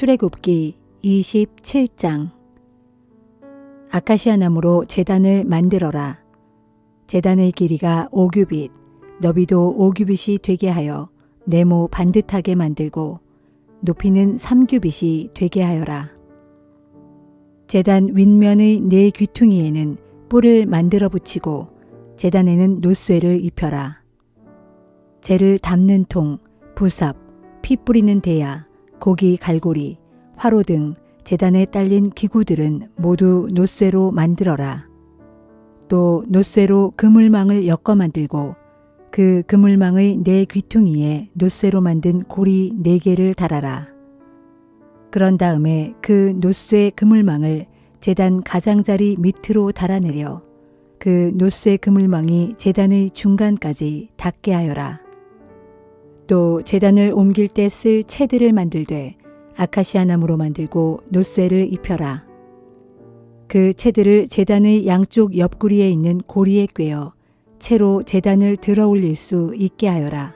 출애굽기 27장. 아카시아 나무로 제단을 만들어라. 제단의 길이가 5규빗, 너비도 5규빗이 되게 하여 네모 반듯하게 만들고 높이는 3규빗이 되게 하여라. 제단 윗면의 네 귀퉁이에는 뿔을 만들어 붙이고 제단에는 노쇠를 입혀라. 재를 담는 통, 부삽, 피 뿌리는 대야, 고기 갈고리, 화로 등 제단에 딸린 기구들은 모두 노쇠로 만들어라. 또 노쇠로 그물망을 엮어 만들고 그 그물망의 네 귀퉁이에 노쇠로 만든 고리 4개를 달아라. 그런 다음에 그 노쇠 그물망을 제단 가장자리 밑으로 달아내려 그 노쇠 그물망이 제단의 중간까지 닿게 하여라. 또 제단을 옮길 때 쓸 채들을 만들되 아카시아 나무로 만들고 노쇠를 입혀라. 그 채들을 제단의 양쪽 옆구리에 있는 고리에 꿰어 채로 제단을 들어 올릴 수 있게 하여라.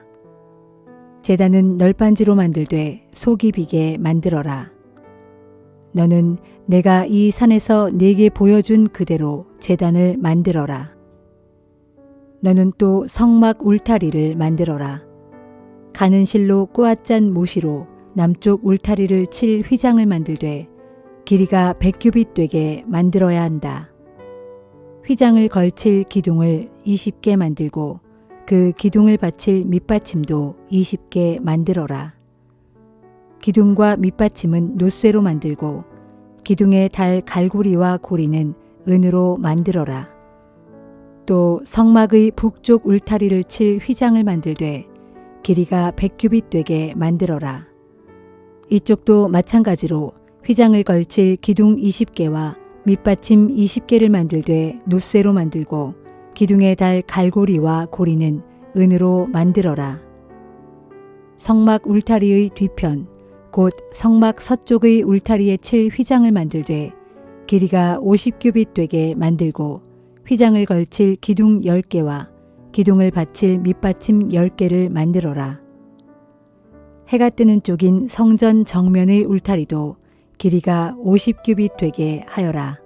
제단은 널빤지로 만들되 속이 비게 만들어라. 너는 내가 이 산에서 네게 보여준 그대로 제단을 만들어라. 너는 또 성막 울타리를 만들어라. 가는 실로 꼬아짠 모시로 남쪽 울타리를 칠 휘장을 만들되 길이가 100규빗 되게 만들어야 한다. 휘장을 걸칠 기둥을 20개 만들고 그 기둥을 받칠 밑받침도 20개 만들어라. 기둥과 밑받침은 노쇠로 만들고 기둥에 달 갈고리와 고리는 은으로 만들어라. 또 성막의 북쪽 울타리를 칠 휘장을 만들되 길이가 100규빗 되게 만들어라. 이쪽도 마찬가지로 휘장을 걸칠 기둥 20개와 밑받침 20개를 만들되 노쇠로 만들고 기둥에 달 갈고리와 고리는 은으로 만들어라. 성막 울타리의 뒤편 곧 성막 서쪽의 울타리에 칠 휘장을 만들되 길이가 50규빗 되게 만들고 휘장을 걸칠 기둥 10개와 기둥을 받칠 밑받침 10개를 만들어라. 해가 뜨는 쪽인 성전 정면의 울타리도 길이가 50규빗 되게 하여라.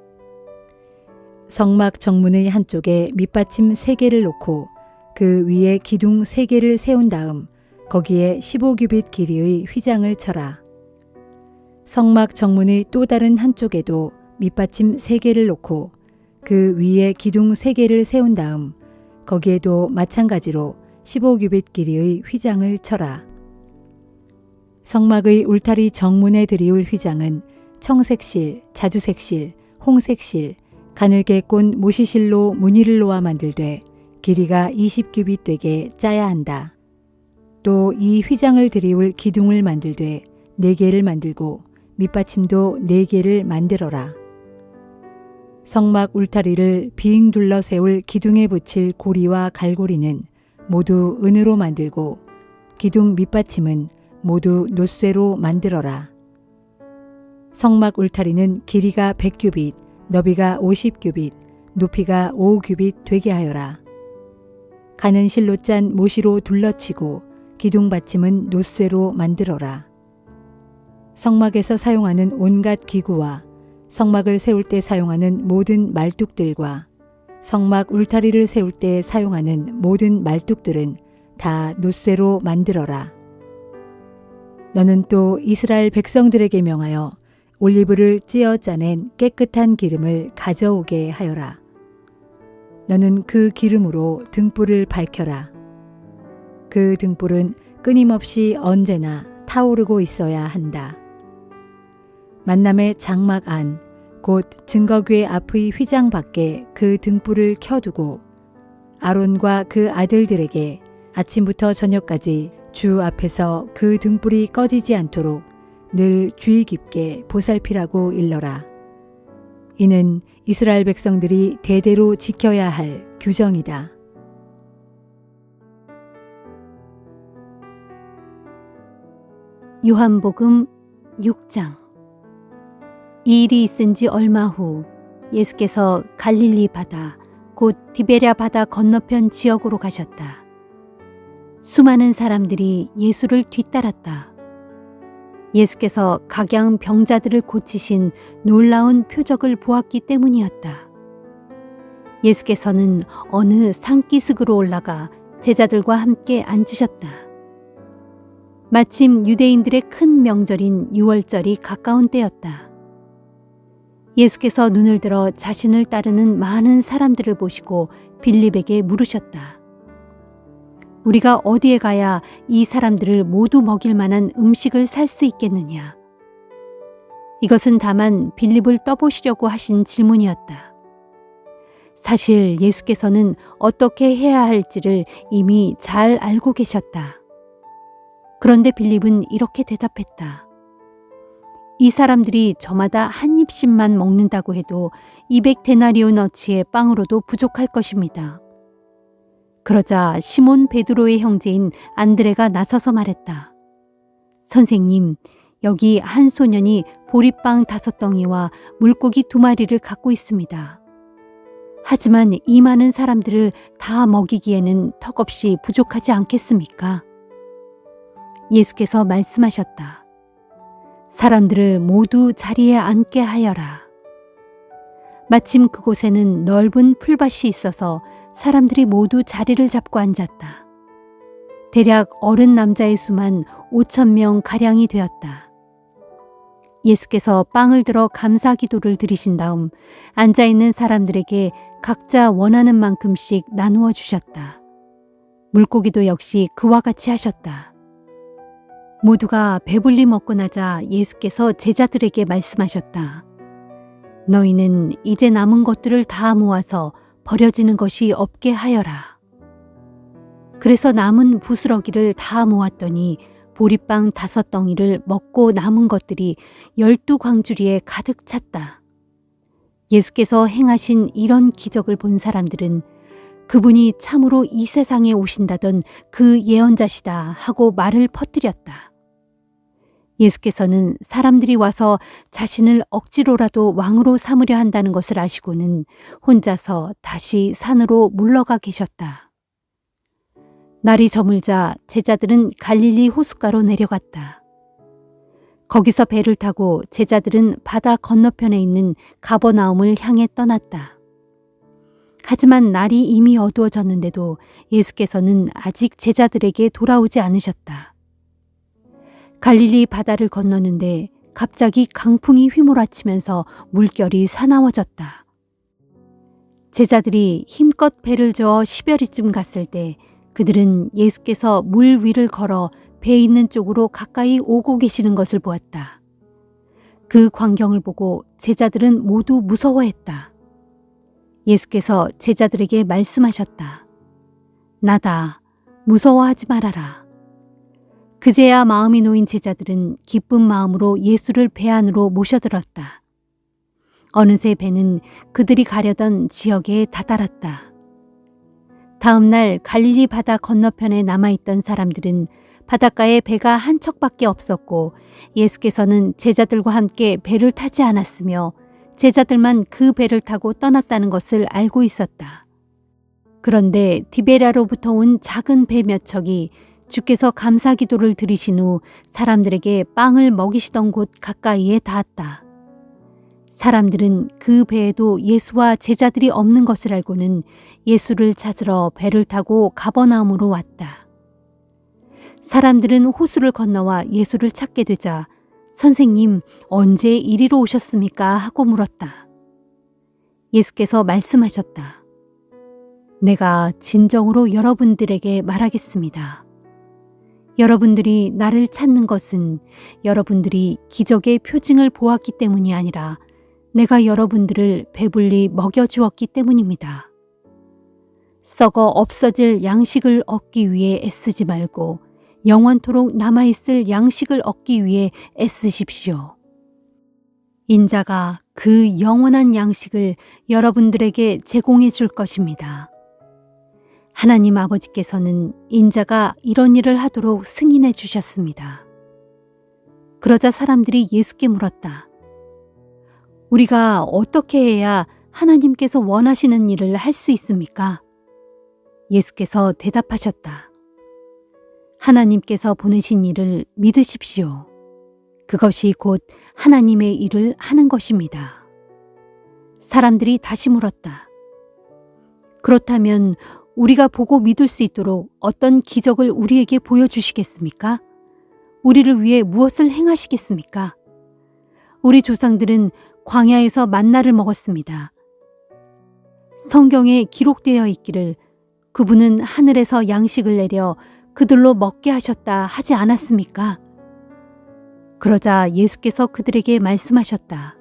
성막 정문의 한쪽에 밑받침 3개를 놓고 그 위에 기둥 3개를 세운 다음 거기에 15규빗 길이의 휘장을 쳐라. 성막 정문의 또 다른 한쪽에도 밑받침 3개를 놓고 그 위에 기둥 3개를 세운 다음 거기에도 마찬가지로 15규빗 길이의 휘장을 쳐라. 성막의 울타리 정문에 들이울 휘장은 청색실, 자주색실, 홍색실, 가늘게 꼰 모시실로 무늬를 놓아 만들되 길이가 20규빗 되게 짜야 한다. 또 이 휘장을 들이울 기둥을 만들되 4개를 만들고 밑받침도 4개를 만들어라. 성막 울타리를 빙 둘러 세울 기둥에 붙일 고리와 갈고리는 모두 은으로 만들고 기둥 밑받침은 모두 노쇠로 만들어라. 성막 울타리는 길이가 100규빗, 너비가 50규빗, 높이가 5규빗 되게 하여라. 가는 실로 짠 모시로 둘러치고 기둥 받침은 노쇠로 만들어라. 성막에서 사용하는 온갖 기구와 성막을 세울 때 사용하는 모든 말뚝들과 성막 울타리를 세울 때 사용하는 모든 말뚝들은 다 노쇠로 만들어라. 너는 또 이스라엘 백성들에게 명하여 올리브를 찌어 짜낸 깨끗한 기름을 가져오게 하여라. 너는 그 기름으로 등불을 밝혀라. 그 등불은 끊임없이 언제나 타오르고 있어야 한다. 만남의 장막 안, 곧 증거궤 앞의 휘장 밖에 그 등불을 켜두고 아론과 그 아들들에게 아침부터 저녁까지 주 앞에서 그 등불이 꺼지지 않도록 늘 주의 깊게 보살피라고 일러라. 이는 이스라엘 백성들이 대대로 지켜야 할 규정이다. 요한복음 6장. 이 일이 있은 지 얼마 후 예수께서 갈릴리 바다 곧 디베랴 바다 건너편 지역으로 가셨다. 수많은 사람들이 예수를 뒤따랐다. 예수께서 각양 병자들을 고치신 놀라운 표적을 보았기 때문이었다. 예수께서는 어느 산기슭으로 올라가 제자들과 함께 앉으셨다. 마침 유대인들의 큰 명절인 유월절이 가까운 때였다. 예수께서 눈을 들어 자신을 따르는 많은 사람들을 보시고 빌립에게 물으셨다. 우리가 어디에 가야 이 사람들을 모두 먹일 만한 음식을 살 수 있겠느냐? 이것은 다만 빌립을 떠보시려고 하신 질문이었다. 사실 예수께서는 어떻게 해야 할지를 이미 잘 알고 계셨다. 그런데 빌립은 이렇게 대답했다. 이 사람들이 저마다 한 입씩만 먹는다고 해도 200데나리온어치의 빵으로도 부족할 것입니다. 그러자 시몬 베드로의 형제인 안드레가 나서서 말했다. 선생님, 여기 한 소년이 보리빵 5덩이와 물고기 2마리를 갖고 있습니다. 하지만 이 많은 사람들을 다 먹이기에는 턱없이 부족하지 않겠습니까? 예수께서 말씀하셨다. 사람들을 모두 자리에 앉게 하여라. 마침 그곳에는 넓은 풀밭이 있어서 사람들이 모두 자리를 잡고 앉았다. 대략 어른 남자의 수만 5,000명 가량이 되었다. 예수께서 빵을 들어 감사 기도를 드리신 다음 앉아있는 사람들에게 각자 원하는 만큼씩 나누어 주셨다. 물고기도 역시 그와 같이 하셨다. 모두가 배불리 먹고 나자 예수께서 제자들에게 말씀하셨다. 너희는 이제 남은 것들을 다 모아서 버려지는 것이 없게 하여라. 그래서 남은 부스러기를 다 모았더니 보리빵 5덩이를 먹고 남은 것들이 12광주리에 가득 찼다. 예수께서 행하신 이런 기적을 본 사람들은 그분이 참으로 이 세상에 오신다던 그 예언자시다 하고 말을 퍼뜨렸다. 예수께서는 사람들이 와서 자신을 억지로라도 왕으로 삼으려 한다는 것을 아시고는 혼자서 다시 산으로 물러가 계셨다. 날이 저물자 제자들은 갈릴리 호숫가로 내려갔다. 거기서 배를 타고 제자들은 바다 건너편에 있는 가버나움을 향해 떠났다. 하지만 날이 이미 어두워졌는데도 예수께서는 아직 제자들에게 돌아오지 않으셨다. 갈릴리 바다를 건너는데 갑자기 강풍이 휘몰아치면서 물결이 사나워졌다. 제자들이 힘껏 배를 저어 10여리쯤 갔을 때 그들은 예수께서 물 위를 걸어 배 있는 쪽으로 가까이 오고 계시는 것을 보았다. 그 광경을 보고 제자들은 모두 무서워했다. 예수께서 제자들에게 말씀하셨다. 나다, 무서워하지 말아라. 그제야 마음이 놓인 제자들은 기쁜 마음으로 예수를 배 안으로 모셔들었다. 어느새 배는 그들이 가려던 지역에 다다랐다. 다음 날 갈릴리 바다 건너편에 남아있던 사람들은 바닷가에 배가 한 척밖에 없었고 예수께서는 제자들과 함께 배를 타지 않았으며 제자들만 그 배를 타고 떠났다는 것을 알고 있었다. 그런데 디베랴로부터 온 작은 배 몇 척이 주께서 감사 기도를 드리신 후 사람들에게 빵을 먹이시던 곳 가까이에 닿았다. 사람들은 그 배에도 예수와 제자들이 없는 것을 알고는 예수를 찾으러 배를 타고 가버나움으로 왔다. 사람들은 호수를 건너와 예수를 찾게 되자 선생님, 언제 이리로 오셨습니까? 하고 물었다. 예수께서 말씀하셨다. 내가 진정으로 여러분들에게 말하겠습니다. 여러분들이 나를 찾는 것은 여러분들이 기적의 표징을 보았기 때문이 아니라 내가 여러분들을 배불리 먹여주었기 때문입니다. 썩어 없어질 양식을 얻기 위해 애쓰지 말고 영원토록 남아있을 양식을 얻기 위해 애쓰십시오. 인자가 그 영원한 양식을 여러분들에게 제공해 줄 것입니다. 하나님 아버지께서는 인자가 이런 일을 하도록 승인해 주셨습니다. 그러자 사람들이 예수께 물었다. 우리가 어떻게 해야 하나님께서 원하시는 일을 할 수 있습니까? 예수께서 대답하셨다. 하나님께서 보내신 일을 믿으십시오. 그것이 곧 하나님의 일을 하는 것입니다. 사람들이 다시 물었다. 그렇다면 우리가 보고 믿을 수 있도록 어떤 기적을 우리에게 보여주시겠습니까? 우리를 위해 무엇을 행하시겠습니까? 우리 조상들은 광야에서 만나를 먹었습니다. 성경에 기록되어 있기를 그분은 하늘에서 양식을 내려 그들로 먹게 하셨다 하지 않았습니까? 그러자 예수께서 그들에게 말씀하셨다.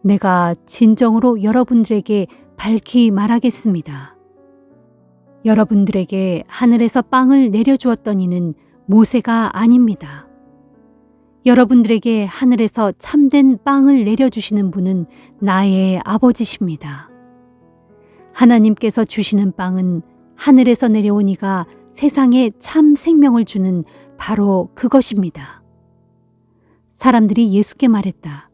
내가 진정으로 여러분들에게 밝히 말하겠습니다. 여러분들에게 하늘에서 빵을 내려주었던 이는 모세가 아닙니다. 여러분들에게 하늘에서 참된 빵을 내려주시는 분은 나의 아버지십니다. 하나님께서 주시는 빵은 하늘에서 내려온 이가 세상에 참 생명을 주는 바로 그것입니다. 사람들이 예수께 말했다.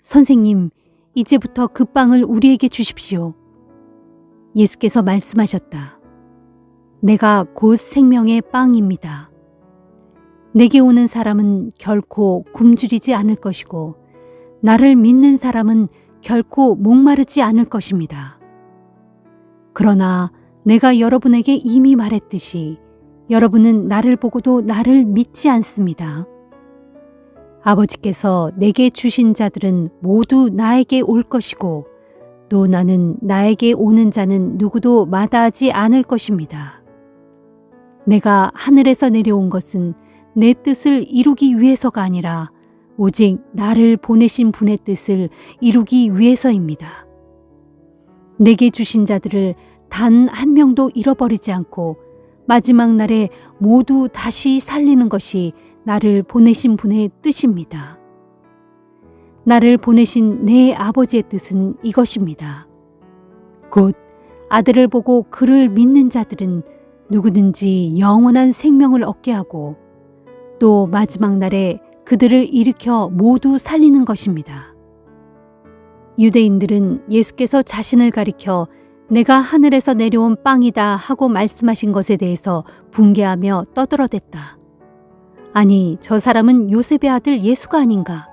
선생님, 이제부터 그 빵을 우리에게 주십시오. 예수께서 말씀하셨다. 내가 곧 생명의 빵입니다. 내게 오는 사람은 결코 굶주리지 않을 것이고 나를 믿는 사람은 결코 목마르지 않을 것입니다. 그러나 내가 여러분에게 이미 말했듯이 여러분은 나를 보고도 나를 믿지 않습니다. 아버지께서 내게 주신 자들은 모두 나에게 올 것이고 또 나는 나에게 오는 자는 누구도 마다하지 않을 것입니다. 내가 하늘에서 내려온 것은 내 뜻을 이루기 위해서가 아니라 오직 나를 보내신 분의 뜻을 이루기 위해서입니다. 내게 주신 자들을 단 한 명도 잃어버리지 않고 마지막 날에 모두 다시 살리는 것이 나를 보내신 분의 뜻입니다. 나를 보내신 내 아버지의 뜻은 이것입니다. 곧 아들을 보고 그를 믿는 자들은 누구든지 영원한 생명을 얻게 하고 또 마지막 날에 그들을 일으켜 모두 살리는 것입니다. 유대인들은 예수께서 자신을 가리켜 내가 하늘에서 내려온 빵이다 하고 말씀하신 것에 대해서 붕괴하며 떠들어댔다. 아니, 저 사람은 요셉의 아들 예수가 아닌가?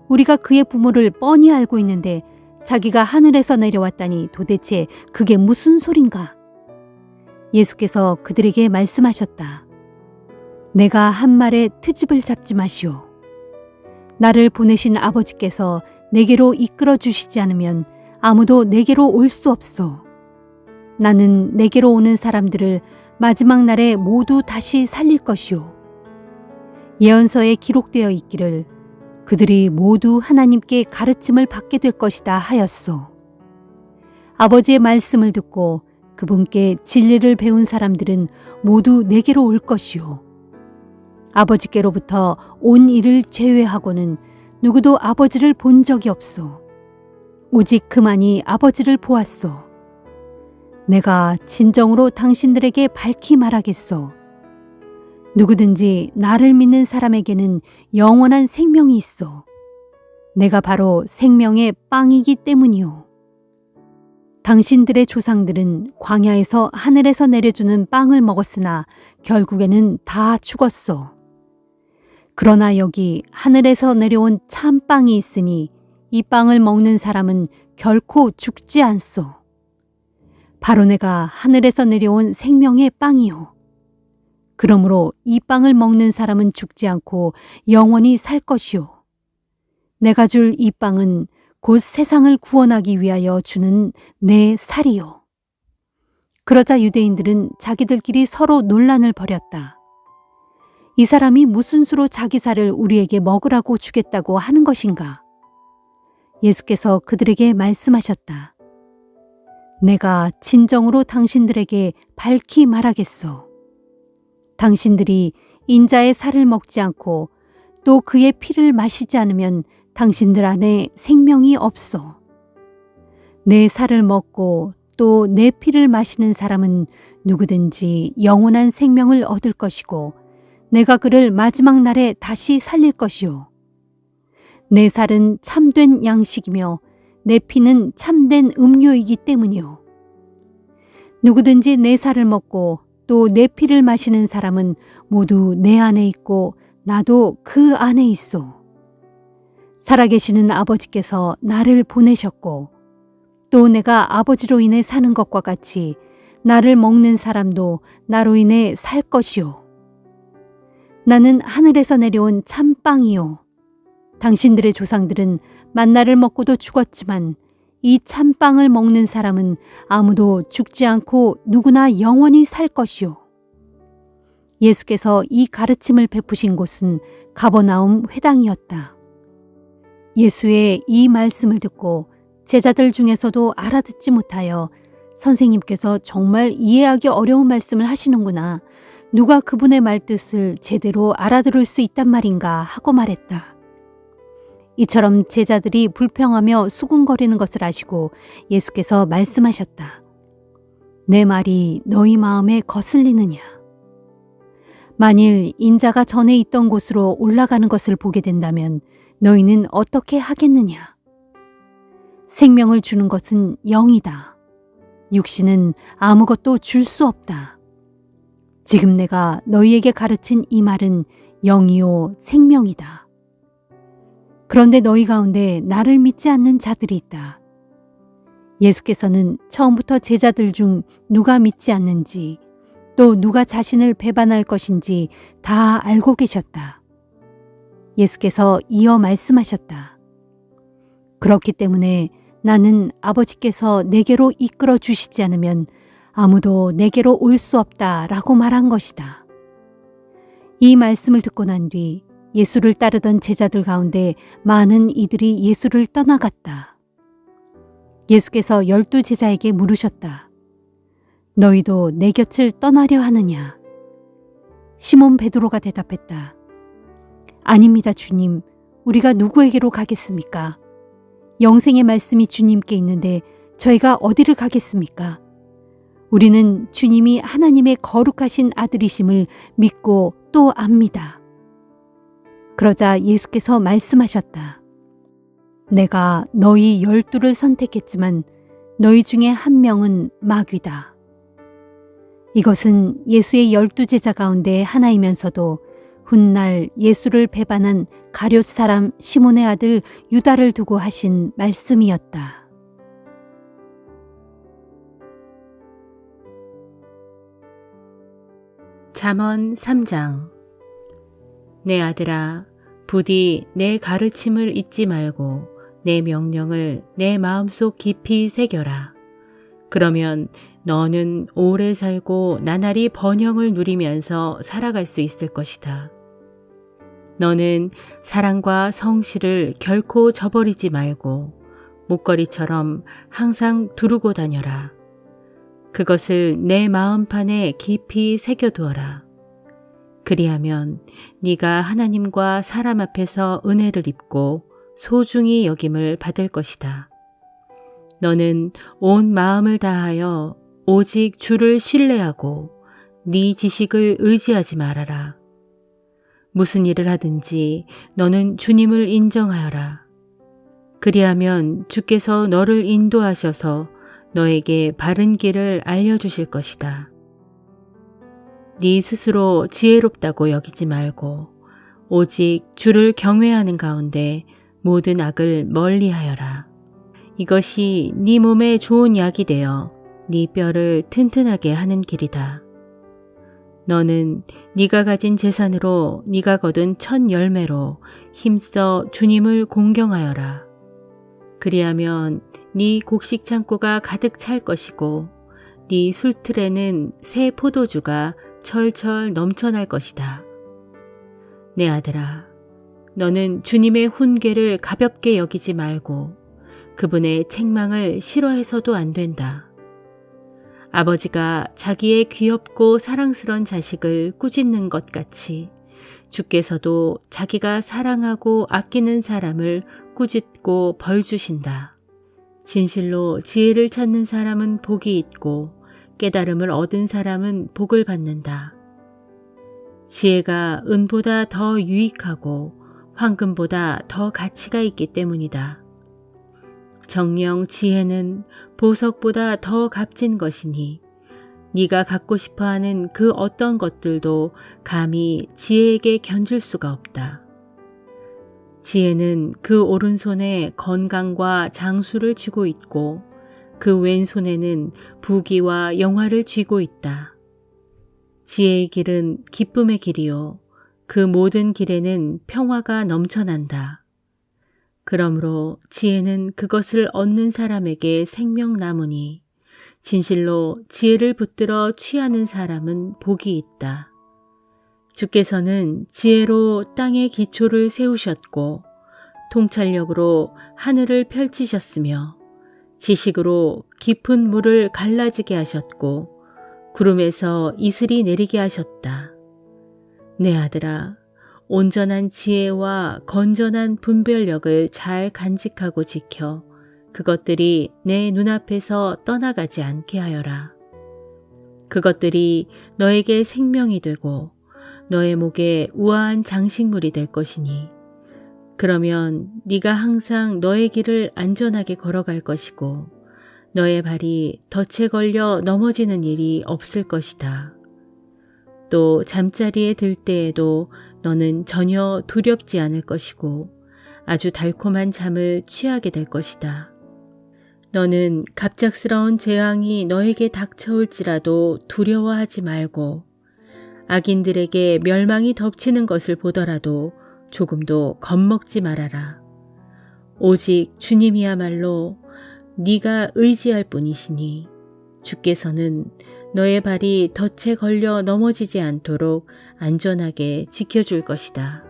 우리가 그의 부모를 뻔히 알고 있는데 자기가 하늘에서 내려왔다니 도대체 그게 무슨 소린가? 예수께서 그들에게 말씀하셨다. 내가 한 말에 트집을 잡지 마시오. 나를 보내신 아버지께서 내게로 이끌어 주시지 않으면 아무도 내게로 올 수 없소. 나는 내게로 오는 사람들을 마지막 날에 모두 다시 살릴 것이오. 예언서에 기록되어 있기를 그들이 모두 하나님께 가르침을 받게 될 것이다 하였소. 아버지의 말씀을 듣고 그분께 진리를 배운 사람들은 모두 내게로 올 것이오. 아버지께로부터 온 이를 제외하고는 누구도 아버지를 본 적이 없소. 오직 그만이 아버지를 보았소. 내가 진정으로 당신들에게 밝히 말하겠소. 누구든지 나를 믿는 사람에게는 영원한 생명이 있소. 내가 바로 생명의 빵이기 때문이오. 당신들의 조상들은 광야에서 하늘에서 내려주는 빵을 먹었으나 결국에는 다 죽었소. 그러나 여기 하늘에서 내려온 참빵이 있으니 이 빵을 먹는 사람은 결코 죽지 않소. 바로 내가 하늘에서 내려온 생명의 빵이요. 그러므로 이 빵을 먹는 사람은 죽지 않고 영원히 살 것이요. 내가 줄 이 빵은 곧 세상을 구원하기 위하여 주는 내 살이요. 그러자 유대인들은 자기들끼리 서로 논란을 벌였다. 이 사람이 무슨 수로 자기 살을 우리에게 먹으라고 주겠다고 하는 것인가? 예수께서 그들에게 말씀하셨다. 내가 진정으로 당신들에게 밝히 말하겠소. 당신들이 인자의 살을 먹지 않고 또 그의 피를 마시지 않으면 당신들 안에 생명이 없소. 내 살을 먹고 또 내 피를 마시는 사람은 누구든지 영원한 생명을 얻을 것이고 내가 그를 마지막 날에 다시 살릴 것이요. 내 살은 참된 양식이며 내 피는 참된 음료이기 때문이요. 누구든지 내 살을 먹고 또 내 피를 마시는 사람은 모두 내 안에 있고 나도 그 안에 있소. 살아계시는 아버지께서 나를 보내셨고 또 내가 아버지로 인해 사는 것과 같이 나를 먹는 사람도 나로 인해 살 것이요. 나는 하늘에서 내려온 참빵이요. 당신들의 조상들은 만나를 먹고도 죽었지만 이 참빵을 먹는 사람은 아무도 죽지 않고 누구나 영원히 살 것이요. 예수께서 이 가르침을 베푸신 곳은 가버나움 회당이었다. 예수의 이 말씀을 듣고 제자들 중에서도 알아듣지 못하여 선생님께서 정말 이해하기 어려운 말씀을 하시는구나. 누가 그분의 말뜻을 제대로 알아들을 수 있단 말인가 하고 말했다. 이처럼 제자들이 불평하며 수군거리는 것을 아시고 예수께서 말씀하셨다. 내 말이 너희 마음에 거슬리느냐? 만일 인자가 전에 있던 곳으로 올라가는 것을 보게 된다면 너희는 어떻게 하겠느냐? 생명을 주는 것은 영이다. 육신은 아무것도 줄 수 없다. 지금 내가 너희에게 가르친 이 말은 영이요 생명이다. 그런데 너희 가운데 나를 믿지 않는 자들이 있다. 예수께서는 처음부터 제자들 중 누가 믿지 않는지 또 누가 자신을 배반할 것인지 다 알고 계셨다. 예수께서 이어 말씀하셨다. 그렇기 때문에 나는 아버지께서 내게로 이끌어 주시지 않으면 아무도 내게로 올 수 없다라고 말한 것이다. 이 말씀을 듣고 난 뒤 예수를 따르던 제자들 가운데 많은 이들이 예수를 떠나갔다. 예수께서 12 제자에게 물으셨다. 너희도 내 곁을 떠나려 하느냐? 시몬 베드로가 대답했다. 아닙니다, 주님. 우리가 누구에게로 가겠습니까? 영생의 말씀이 주님께 있는데 저희가 어디를 가겠습니까? 우리는 주님이 하나님의 거룩하신 아들이심을 믿고 또 압니다. 그러자 예수께서 말씀하셨다. 내가 너희 12를 선택했지만 너희 중에 한 명은 마귀다. 이것은 예수의 12 제자 가운데 하나이면서도 훗날 예수를 배반한 가룟 사람 시몬의 아들 유다를 두고 하신 말씀이었다. 잠언 3장. 내 아들아, 부디 내 가르침을 잊지 말고 내 명령을 내 마음속 깊이 새겨라. 그러면 너는 오래 살고 나날이 번영을 누리면서 살아갈 수 있을 것이다. 너는 사랑과 성실을 결코 저버리지 말고 목걸이처럼 항상 두르고 다녀라. 그것을 내 마음판에 깊이 새겨두어라. 그리하면 네가 하나님과 사람 앞에서 은혜를 입고 소중히 여김을 받을 것이다. 너는 온 마음을 다하여 오직 주를 신뢰하고 네 지식을 의지하지 말아라. 무슨 일을 하든지 너는 주님을 인정하여라. 그리하면 주께서 너를 인도하셔서 너에게 바른 길을 알려주실 것이다. 네 스스로 지혜롭다고 여기지 말고 오직 주를 경외하는 가운데 모든 악을 멀리하여라. 이것이 네 몸에 좋은 약이 되어 네 뼈를 튼튼하게 하는 길이다. 너는 네가 가진 재산으로 네가 거둔 첫 열매로 힘써 주님을 공경하여라. 그리하면 네 곡식 창고가 가득 찰 것이고 네 술틀에는 새 포도주가 철철 넘쳐날 것이다. 내 아들아, 너는 주님의 훈계를 가볍게 여기지 말고 그분의 책망을 싫어해서도 안 된다. 아버지가 자기의 귀엽고 사랑스런 자식을 꾸짖는 것 같이 주께서도 자기가 사랑하고 아끼는 사람을 꾸짖고 벌 주신다. 진실로 지혜를 찾는 사람은 복이 있고 깨달음을 얻은 사람은 복을 받는다. 지혜가 은보다 더 유익하고 황금보다 더 가치가 있기 때문이다. 정령 지혜는 보석보다 더 값진 것이니 네가 갖고 싶어하는 그 어떤 것들도 감히 지혜에게 견줄 수가 없다. 지혜는 그 오른손에 건강과 장수를 쥐고 있고 그 왼손에는 부귀와 영화를 쥐고 있다. 지혜의 길은 기쁨의 길이요 그 모든 길에는 평화가 넘쳐난다. 그러므로 지혜는 그것을 얻는 사람에게 생명나무니 진실로 지혜를 붙들어 취하는 사람은 복이 있다. 주께서는 지혜로 땅의 기초를 세우셨고 통찰력으로 하늘을 펼치셨으며 지식으로 깊은 물을 갈라지게 하셨고 구름에서 이슬이 내리게 하셨다. 내 아들아, 온전한 지혜와 건전한 분별력을 잘 간직하고 지켜 그것들이 내 눈앞에서 떠나가지 않게 하여라. 그것들이 너에게 생명이 되고 너의 목에 우아한 장식물이 될 것이니 그러면 네가 항상 너의 길을 안전하게 걸어갈 것이고 너의 발이 덫에 걸려 넘어지는 일이 없을 것이다. 또 잠자리에 들 때에도 너는 전혀 두렵지 않을 것이고 아주 달콤한 잠을 취하게 될 것이다. 너는 갑작스러운 재앙이 너에게 닥쳐올지라도 두려워하지 말고 악인들에게 멸망이 덮치는 것을 보더라도 조금도 겁먹지 말아라. 오직 주님이야말로 네가 의지할 뿐이시니 주께서는 너의 발이 덫에 걸려 넘어지지 않도록 안전하게 지켜줄 것이다.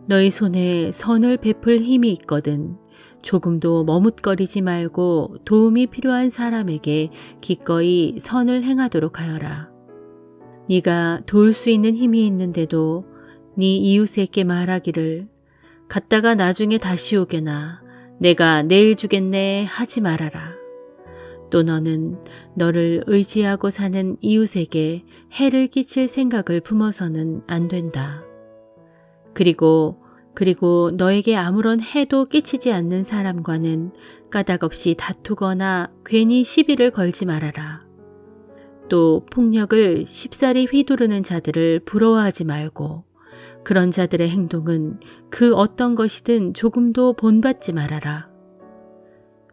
너희 손에 선을 베풀 힘이 있거든 조금도 머뭇거리지 말고 도움이 필요한 사람에게 기꺼이 선을 행하도록 하여라. 네가 도울 수 있는 힘이 있는데도 네 이웃에게 말하기를 갔다가 나중에 다시 오게나 내가 내일 주겠네 하지 말아라. 또 너는 너를 의지하고 사는 이웃에게 해를 끼칠 생각을 품어서는 안 된다. 그리고 너에게 아무런 해도 끼치지 않는 사람과는 까닭없이 다투거나 괜히 시비를 걸지 말아라. 또 폭력을 쉽사리 휘두르는 자들을 부러워하지 말고 그런 자들의 행동은 그 어떤 것이든 조금도 본받지 말아라.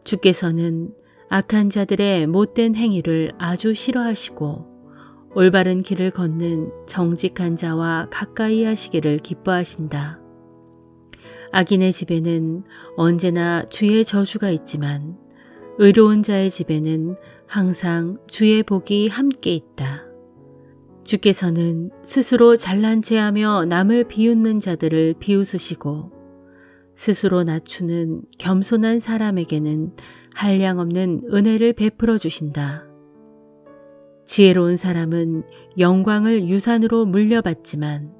주께서는 악한 자들의 못된 행위를 아주 싫어하시고 올바른 길을 걷는 정직한 자와 가까이 하시기를 기뻐하신다. 악인의 집에는 언제나 주의 저주가 있지만 의로운 자의 집에는 항상 주의 복이 함께 있다. 주께서는 스스로 잘난 체하며 남을 비웃는 자들을 비웃으시고 스스로 낮추는 겸손한 사람에게는 한량없는 은혜를 베풀어 주신다. 지혜로운 사람은 영광을 유산으로 물려받지만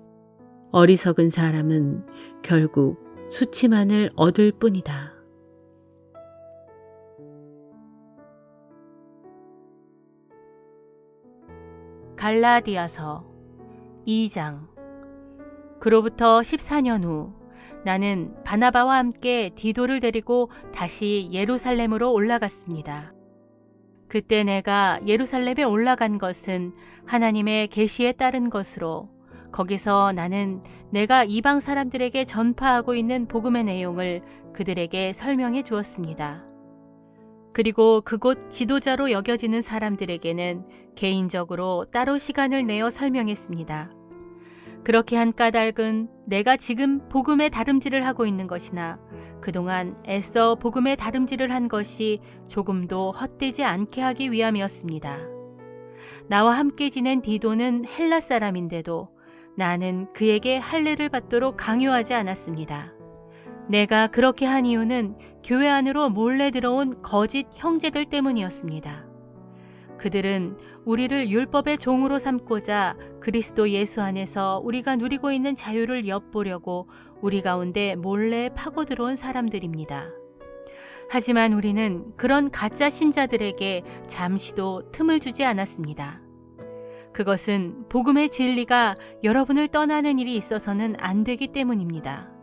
어리석은 사람은 결국 수치만을 얻을 뿐이다. 갈라디아서 2장. 그로부터 14년 후 나는 바나바와 함께 디도를 데리고 다시 예루살렘으로 올라갔습니다. 그때 내가 예루살렘에 올라간 것은 하나님의 계시에 따른 것으로 거기서 나는 내가 이방 사람들에게 전파하고 있는 복음의 내용을 그들에게 설명해 주었습니다. 그리고 그곳 지도자로 여겨지는 사람들에게는 개인적으로 따로 시간을 내어 설명했습니다. 그렇게 한 까닭은 내가 지금 복음의 다름질을 하고 있는 것이나 그동안 애써 복음의 다름질을 한 것이 조금도 헛되지 않게 하기 위함이었습니다. 나와 함께 지낸 디도는 헬라 사람인데도 나는 그에게 할례를 받도록 강요하지 않았습니다. 내가 그렇게 한 이유는 교회 안으로 몰래 들어온 거짓 형제들 때문이었습니다. 그들은 우리를 율법의 종으로 삼고자 그리스도 예수 안에서 우리가 누리고 있는 자유를 엿보려고 우리 가운데 몰래 파고 들어온 사람들입니다. 하지만 우리는 그런 가짜 신자들에게 잠시도 틈을 주지 않았습니다. 그것은 복음의 진리가 여러분을 떠나는 일이 있어서는 안 되기 때문입니다.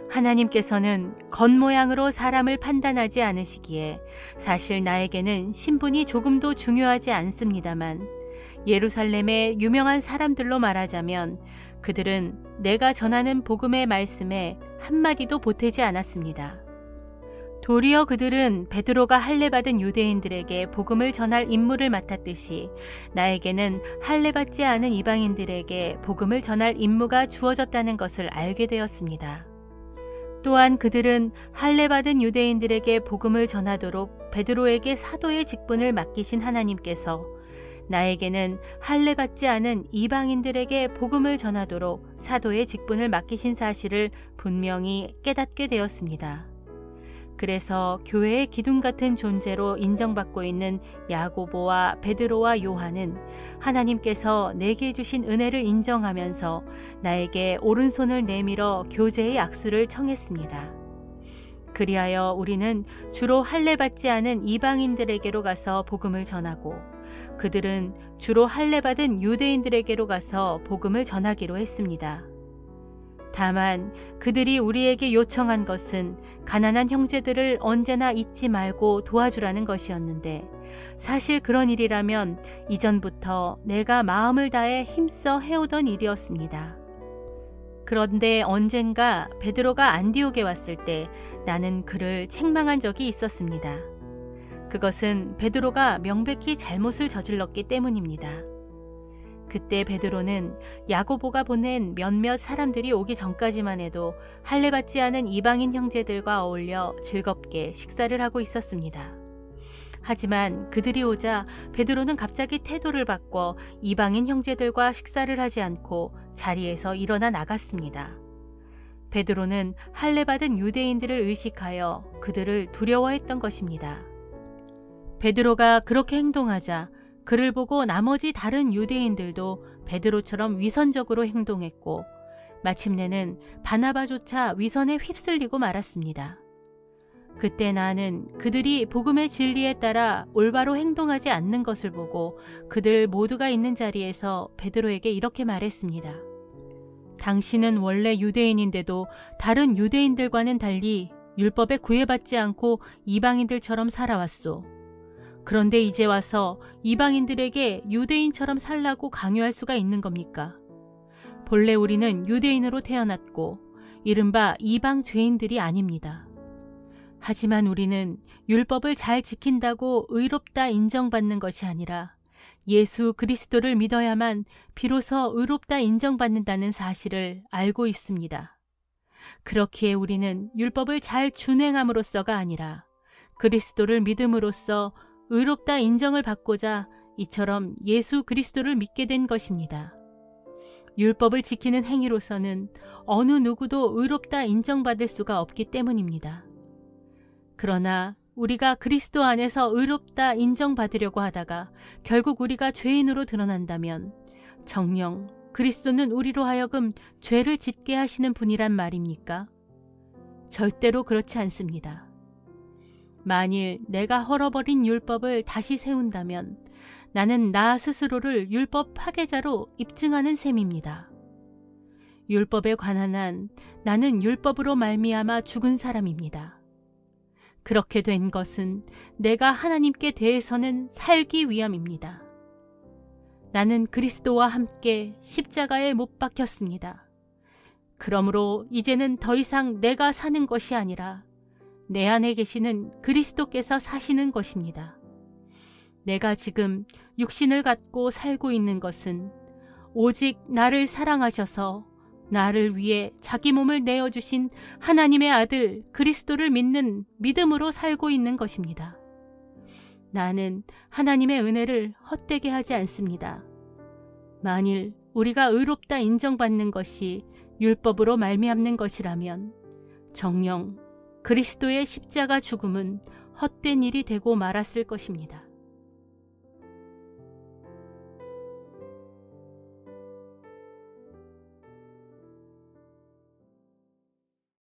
하나님께서는 겉모양으로 사람을 판단하지 않으시기에 사실 나에게는 신분이 조금도 중요하지 않습니다만 예루살렘의 유명한 사람들로 말하자면 그들은 내가 전하는 복음의 말씀에 한마디도 보태지 않았습니다. 도리어 그들은 베드로가 할례받은 유대인들에게 복음을 전할 임무를 맡았듯이 나에게는 할례받지 않은 이방인들에게 복음을 전할 임무가 주어졌다는 것을 알게 되었습니다. 또한 그들은 할례받은 유대인들에게 복음을 전하도록 베드로에게 사도의 직분을 맡기신 하나님께서 나에게는 할례받지 않은 이방인들에게 복음을 전하도록 사도의 직분을 맡기신 사실을 분명히 깨닫게 되었습니다. 그래서 교회의 기둥 같은 존재로 인정받고 있는 야고보와 베드로와 요한은 하나님께서 내게 주신 은혜를 인정하면서 나에게 오른손을 내밀어 교제의 악수를 청했습니다. 그리하여 우리는 주로 할례받지 않은 이방인들에게로 가서 복음을 전하고 그들은 주로 할례받은 유대인들에게로 가서 복음을 전하기로 했습니다. 다만 그들이 우리에게 요청한 것은 가난한 형제들을 언제나 잊지 말고 도와주라는 것이었는데 사실 그런 일이라면 이전부터 내가 마음을 다해 힘써 해오던 일이었습니다. 그런데 언젠가 베드로가 안디옥에 왔을 때 나는 그를 책망한 적이 있었습니다. 그것은 베드로가 명백히 잘못을 저질렀기 때문입니다. 그때 베드로는 야고보가 보낸 몇몇 사람들이 오기 전까지만 해도 할례받지 않은 이방인 형제들과 어울려 즐겁게 식사를 하고 있었습니다. 하지만 그들이 오자 베드로는 갑자기 태도를 바꿔 이방인 형제들과 식사를 하지 않고 자리에서 일어나 나갔습니다. 베드로는 할례받은 유대인들을 의식하여 그들을 두려워했던 것입니다. 베드로가 그렇게 행동하자 그를 보고 나머지 다른 유대인들도 베드로처럼 위선적으로 행동했고 마침내는 바나바조차 위선에 휩쓸리고 말았습니다. 그때 나는 그들이 복음의 진리에 따라 올바로 행동하지 않는 것을 보고 그들 모두가 있는 자리에서 베드로에게 이렇게 말했습니다. 당신은 원래 유대인인데도 다른 유대인들과는 달리 율법에 구애받지 않고 이방인들처럼 살아왔소. 그런데 이제 와서 이방인들에게 유대인처럼 살라고 강요할 수가 있는 겁니까? 본래 우리는 유대인으로 태어났고 이른바 이방 죄인들이 아닙니다. 하지만 우리는 율법을 잘 지킨다고 의롭다 인정받는 것이 아니라 예수 그리스도를 믿어야만 비로소 의롭다 인정받는다는 사실을 알고 있습니다. 그렇기에 우리는 율법을 잘 준행함으로써가 아니라 그리스도를 믿음으로써 의롭다 인정을 받고자 이처럼 예수 그리스도를 믿게 된 것입니다. 율법을 지키는 행위로서는 어느 누구도 의롭다 인정받을 수가 없기 때문입니다. 그러나 우리가 그리스도 안에서 의롭다 인정받으려고 하다가 결국 우리가 죄인으로 드러난다면 정녕 그리스도는 우리로 하여금 죄를 짓게 하시는 분이란 말입니까? 절대로 그렇지 않습니다. 만일 내가 헐어버린 율법을 다시 세운다면 나는 나 스스로를 율법 파괴자로 입증하는 셈입니다. 율법에 관한 한 나는 율법으로 말미암아 죽은 사람입니다. 그렇게 된 것은 내가 하나님께 대해서는 살기 위함입니다. 나는 그리스도와 함께 십자가에 못 박혔습니다. 그러므로 이제는 더 이상 내가 사는 것이 아니라 내 안에 계시는 그리스도께서 사시는 것입니다. 내가 지금 육신을 갖고 살고 있는 것은 오직 나를 사랑하셔서 나를 위해 자기 몸을 내어주신 하나님의 아들 그리스도를 믿는 믿음으로 살고 있는 것입니다. 나는 하나님의 은혜를 헛되게 하지 않습니다. 만일 우리가 의롭다 인정받는 것이 율법으로 말미암는 것이라면 정녕 그리스도의 십자가 죽음은 헛된 일이 되고 말았을 것입니다.